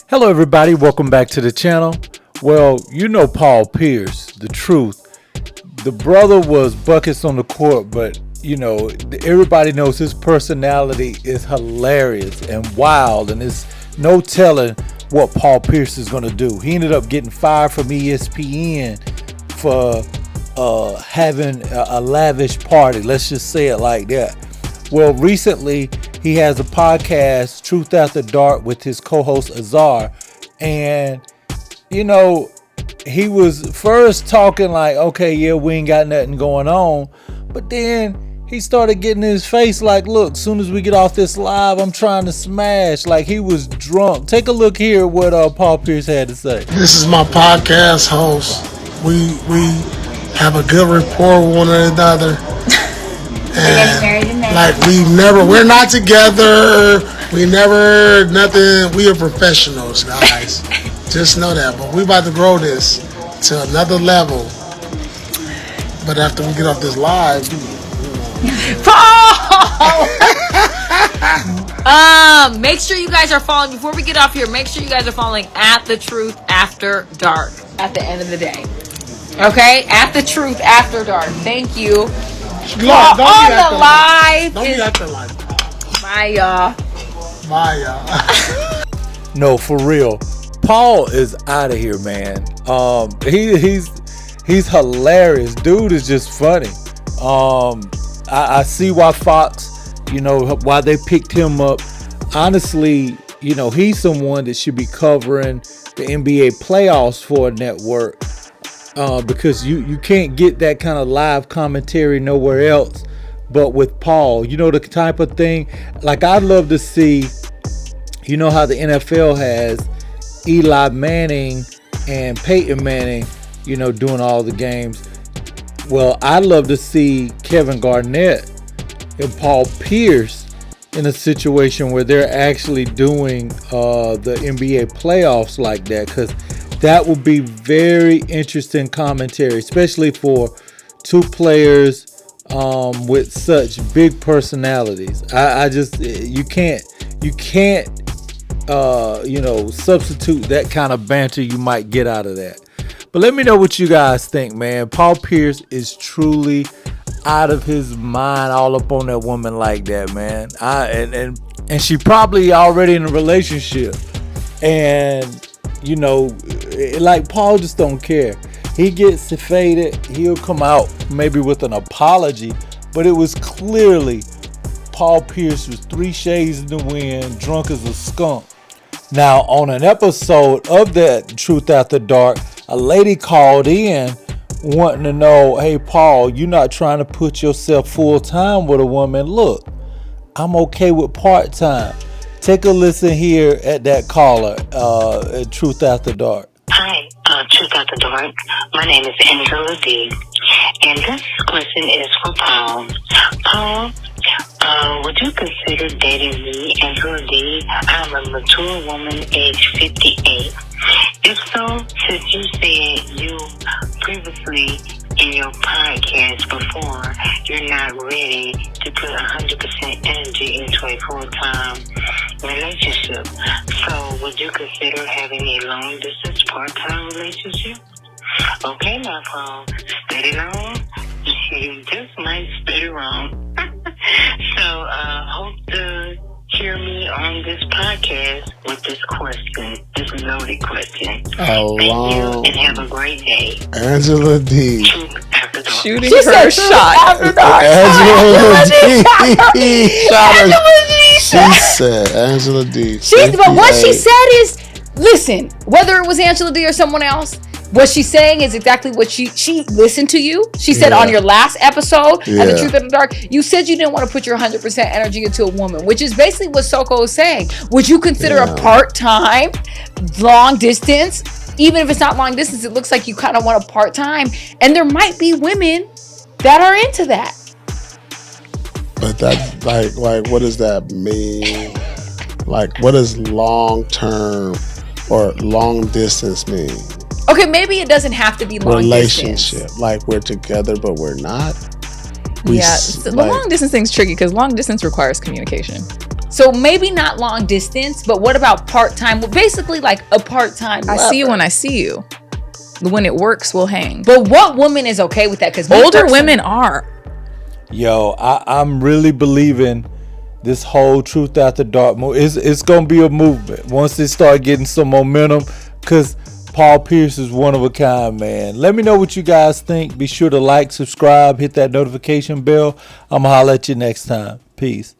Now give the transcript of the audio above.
Hello everybody, welcome back to the channel. Well, you know Paul Pierce, the truth. The brother was buckets on the court, but you know, everybody knows his personality is hilarious and wild, and it's no telling what Paul Pierce is going to do. He ended up getting fired from ESPN for having a lavish party. Let's just say it like that. Well, recently he has a podcast, Truth After Dark, with his co-host Azar, and you know, he was first talking like, okay, yeah, we ain't got nothing going on, but then he started getting in his face like, look, soon as we get off this live, I'm trying to smash. Like, he was drunk. Take a look here at what Paul Pierce had to say. This is my podcast host. We have a good rapport with one another. And like we're not together. Nothing. We are professionals, guys. Just know that. But we about to grow this to another level. But after we get off this live, make sure you guys are following, before we get off here, make sure you guys are following at The Truth After Dark at the end of the day. Okay? At The Truth After Dark. Thank you. Don't be at the live. Maya. No, for real. Paul is out of here, man. He's hilarious. Dude is just funny. I see why Fox, you know, why they picked him up. Honestly, you know, he's someone that should be covering the NBA playoffs for a network, because you can't get that kind of live commentary nowhere else but with Paul. You know, the type of thing, like, I'd love to see, you know how the NFL has Eli Manning and Peyton Manning, you know, doing all the games. Well, I'd love to see Kevin Garnett and Paul Pierce in a situation where they're actually doing the NBA playoffs like that, because that would be very interesting commentary, especially for two players with such big personalities. I just, you can't you know, substitute that kind of banter you might get out of that. But let me know what you guys think, man. Paul Pierce is truly out of his mind, all up on that woman like that, man. And she probably already in a relationship, and you know, like, Paul just don't care. He gets faded, he'll come out maybe with an apology, but it was clearly Paul Pierce was 3 shades in the wind, drunk as a skunk. Now, on an episode of that Truth After Dark, a lady called in wanting to know, hey, Paul, you're not trying to put yourself full time with a woman. Look, I'm okay with part time. Take a listen here at that caller at Truth After Dark. Hi, Truth After Dark. My name is Angela D. And this question is for Paul. Paul, would you consider dating me, Angela D? I'm a mature woman, age 58. If so, since you said you previously in your podcast before, you're not ready to put 100% energy into a full-time relationship. So, would you consider having a long-distance part-time relationship? Okay, now, Paul, steady long. You just might steady wrong. So, hope to hear me on this podcast with this question, this loaded question. Thank you, and have a great day. Angela D. Shooting her shot. Angela D. She said Angela D. But what she said is, listen, whether it was Angela D or someone else, what she's saying is exactly what she listened to you. She said on your last episode, at The Truth in the Dark, you said you didn't want to put your 100% energy into a woman, which is basically what Soko is saying. Would you consider a part-time, long distance? Even if it's not long distance, it looks like you kind of want a part-time. And there might be women that are into that. But that's like what does that mean? Like, what does long-term or long distance mean? Okay, maybe it doesn't have to be long relationship. distance. Like, we're together, but we're not. The long distance thing's tricky because long distance requires communication. So maybe not long distance, but what about part-time? Well, basically like a part-time I lover. see you when I see you. When it works, we'll hang. But what woman is okay with that? Because older women are. Yo, I'm really believing this whole Truth After Dark move. It's gonna be a movement once they start getting some momentum. Cause Paul Pierce is one of a kind, man. Let me know what you guys think. Be sure to like, subscribe, hit that notification bell. I'm gonna holler at you next time. Peace.